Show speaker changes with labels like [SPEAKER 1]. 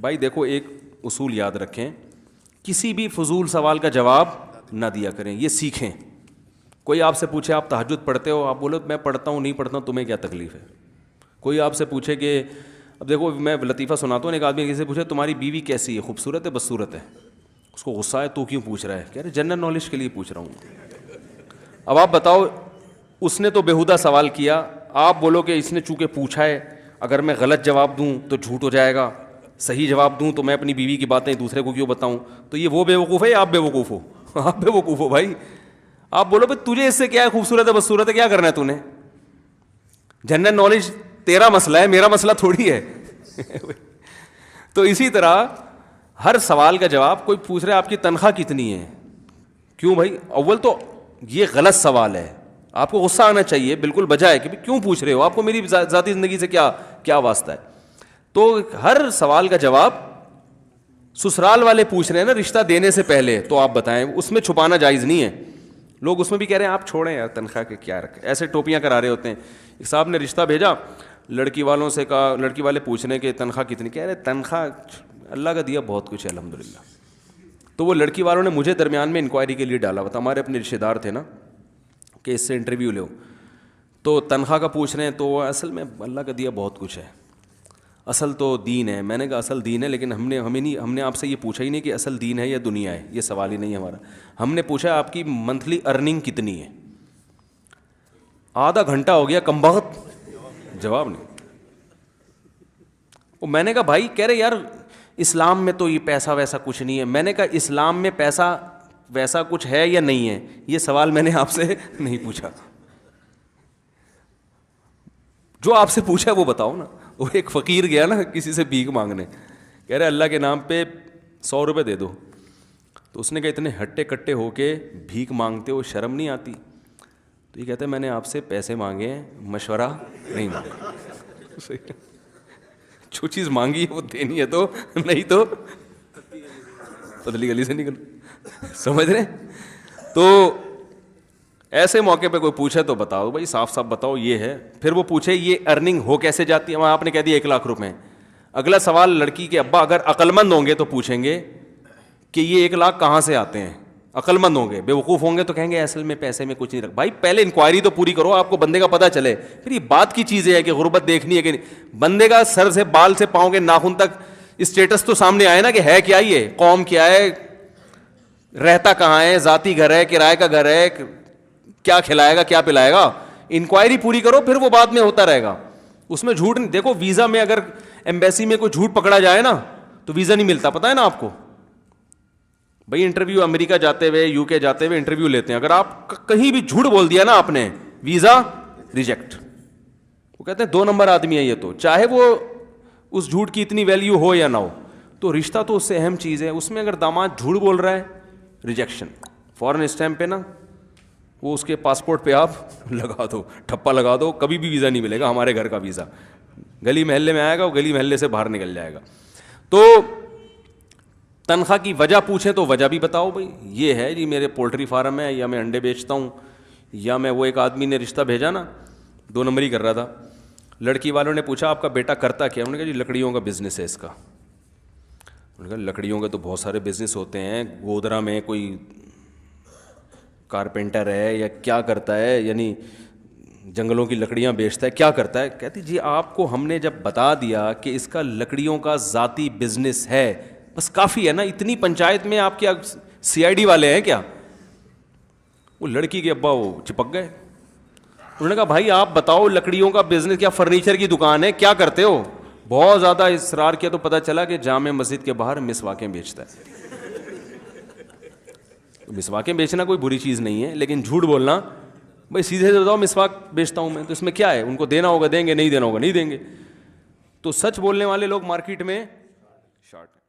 [SPEAKER 1] بھائی دیکھو ایک اصول یاد رکھیں, کسی بھی فضول سوال کا جواب نہ دیا کریں, یہ سیکھیں. کوئی آپ سے پوچھے آپ تہجد پڑھتے ہو, آپ بولو میں پڑھتا ہوں نہیں پڑھتا ہوں, تمہیں کیا تکلیف ہے. کوئی آپ سے پوچھے کہ اب دیکھو میں لطیفہ سناتا ہوں, ایک آدمی کسی سے پوچھے تمہاری بیوی کیسی ہے, خوبصورت ہے بدصورت ہے, اس کو غصہ ہے تو کیوں پوچھ رہا ہے, کہہ رہے جنرل نالج کے لیے پوچھ رہا ہوں. اب آپ بتاؤ اس نے تو بےہودہ سوال کیا, آپ بولو کہ اس نے چونکہ پوچھا ہے, اگر میں غلط جواب دوں تو جھوٹ ہو جائے گا, صحیح جواب دوں تو میں اپنی بیوی کی باتیں دوسرے کو کیوں بتاؤں, تو یہ وہ بیوقوف ہے یا آپ بیوقوف ہو؟ آپ بیوقوف ہو بھائی. آپ بولو بھائی تجھے اس سے کیا ہے, خوبصورت ہے بدصورت ہے, کیا کرنا ہے تو نے, جنرل نالج تیرا مسئلہ ہے, میرا مسئلہ تھوڑی ہے. تو اسی طرح ہر سوال کا جواب, کوئی پوچھ رہا ہے آپ کی تنخواہ کتنی ہے, کیوں بھائی, اول تو یہ غلط سوال ہے, آپ کو غصہ آنا چاہیے بالکل بجائے کہ کیوں پوچھ رہے ہو, آپ کو میری ذاتی زندگی سے کیا واسطہ ہے. تو ہر سوال کا جواب سسرال والے پوچھ رہے ہیں نا رشتہ دینے سے پہلے, تو آپ بتائیں, اس میں چھپانا جائز نہیں ہے. لوگ اس میں بھی کہہ رہے ہیں آپ چھوڑیں یار تنخواہ کے کیا رکھے, ایسے ٹوپیاں کرا رہے ہوتے ہیں. ایک صاحب نے رشتہ بھیجا, لڑکی والوں سے کہا, لڑکی والے پوچھ رہے ہیں کہ تنخواہ کتنی, کہہ رہے تنخواہ اللہ کا دیا بہت کچھ ہے الحمدللہ. تو وہ لڑکی والوں نے مجھے درمیان میں انکوائری کے لیے ڈالا ہوا تھا, ہمارے اپنے رشتے دار تھے نا, کہ اس سے انٹرویو لو, تو تنخواہ کا پوچھ رہے ہیں, تو اصل میں اللہ کا دیا بہت کچھ ہے, اصل تو دین ہے. میں نے کہا اصل دین ہے, لیکن ہم نے آپ سے یہ پوچھا ہی نہیں کہ اصل دین ہے یا دنیا ہے, یہ سوال ہی نہیں ہے ہمارا. ہم نے پوچھا آپ کی منتھلی ارننگ کتنی ہے. آدھا گھنٹہ ہو گیا کمبخت جواب نہیں. وہ میں نے کہا بھائی, کہہ رہے یار اسلام میں تو یہ پیسہ ویسا کچھ نہیں ہے. میں نے کہا اسلام میں پیسہ ویسا کچھ ہے یا نہیں ہے, یہ سوال میں نے آپ سے نہیں پوچھا, جو آپ سے پوچھا وہ بتاؤ نا. وہ ایک فقیر گیا نا کسی سے بھیک مانگنے, کہہ رہے اللہ کے نام پہ 100 روپے دے دو. تو اس نے کہا اتنے ہٹے کٹے ہو کے بھیک مانگتے ہو, شرم نہیں آتی؟ تو یہ کہتا ہے میں نے آپ سے پیسے مانگے ہیں, مشورہ نہیں مانگا. جو چیز مانگی ہے وہ دینی ہے, تو نہیں تو پتلی گلی سے نکل. سمجھ رہے؟ تو ایسے موقع پہ کوئی پوچھے تو بتاؤ بھائی, صاف صاف بتاؤ یہ ہے. پھر وہ پوچھے یہ ارننگ ہو کیسے جاتی ہے, وہاں آپ نے کہہ دیا 1 لاکھ روپے. اگلا سوال لڑکی کے ابا اگر عقل مند ہوں گے تو پوچھیں گے کہ یہ 1 لاکھ کہاں سے آتے ہیں. عقل مند ہوں گے, بیوقوف ہوں گے تو کہیں گے اصل میں پیسے میں کچھ نہیں رکھ. بھائی پہلے انکوائری تو پوری کرو, آپ کو بندے کا پتہ چلے. پھر یہ بات کی چیز ہے کہ غربت دیکھنی ہے کہ بندے کا سر سے بال سے پاؤں کے ناخن تک اسٹیٹس تو سامنے آئے نا, کہ ہے کیا, یہ قوم کیا ہے, رہتا کہاں ہے, ذاتی گھر ہے, کرائے کا گھر ہے, کیا کھلائے گا کیا پلائے گا. انکوائری پوری کرو, پھر وہ بعد میں ہوتا رہے گا. اس میں جھوٹ نہیں. دیکھو ویزا میں اگر ایمبیسی میں کوئی جھوٹ پکڑا جائے نا تو ویزا نہیں ملتا, پتہ ہے نا آپ کو. بھائی انٹرویو امریکہ جاتے ہوئے یو کے جاتے ہوئے انٹرویو لیتے ہیں, اگر آپ کہیں بھی جھوٹ بول دیا نا آپ نے, ویزا ریجیکٹ. وہ کہتے ہیں 2 نمبر آدمی ہے یہ, تو چاہے وہ اس جھوٹ کی اتنی ویلیو ہو یا نہ ہو. تو رشتہ تو اس سے اہم چیز ہے, اس میں اگر داماد جھوٹ بول رہا ہے, ریجیکشن. فورن اسٹیمپ پہ نا وہ اس کے پاسپورٹ پہ آپ لگا دو, ٹھپا لگا دو, کبھی بھی ویزا نہیں ملے گا. ہمارے گھر کا ویزا گلی محلے میں آئے گا, وہ گلی محلے سے باہر نکل جائے گا. تو تنخواہ کی وجہ پوچھیں تو وجہ بھی بتاؤ بھائی, یہ ہے جی میرے پولٹری فارم ہے, یا میں انڈے بیچتا ہوں, یا میں, وہ ایک آدمی نے رشتہ بھیجا نا 2 نمبر ہی کر رہا تھا. لڑکی والوں نے پوچھا آپ کا بیٹا کرتا کیا, انہوں نے کہا جی لکڑیوں کا بزنس ہے اس کا. انہوں نے کہا لکڑیوں کے تو بہت سارے بزنس ہوتے ہیں, گودرا میں کوئی کارپینٹر ہے یا کیا کرتا ہے, یعنی جنگلوں کی لکڑیاں بیچتا ہے, کیا کرتا ہے. کہتی جی آپ کو ہم نے جب بتا دیا کہ اس کا لکڑیوں کا ذاتی بزنس ہے, بس کافی ہے نا. اتنی پنچایت میں آپ کیا CID والے ہیں کیا؟ وہ لڑکی کے ابا وہ چپک گئے. انہوں نے کہا بھائی آپ بتاؤ لکڑیوں کا بزنس, کیا فرنیچر کی دکان ہے, کیا کرتے ہو؟ بہت زیادہ اصرار کیا تو پتہ چلا کہ جامع مسجد کے باہر مسواکیں بیچتا ہے. مسواکیں بیچنا کوئی بری چیز نہیں ہے, لیکن جھوٹ بولنا, بھائی سیدھے سے بتاؤ مسواک بیچتا ہوں میں, تو اس میں کیا ہے, ان کو دینا ہوگا دیں گے, نہیں دینا ہوگا نہیں دیں گے. تو سچ بولنے والے لوگ مارکیٹ میں شارٹ ہیں.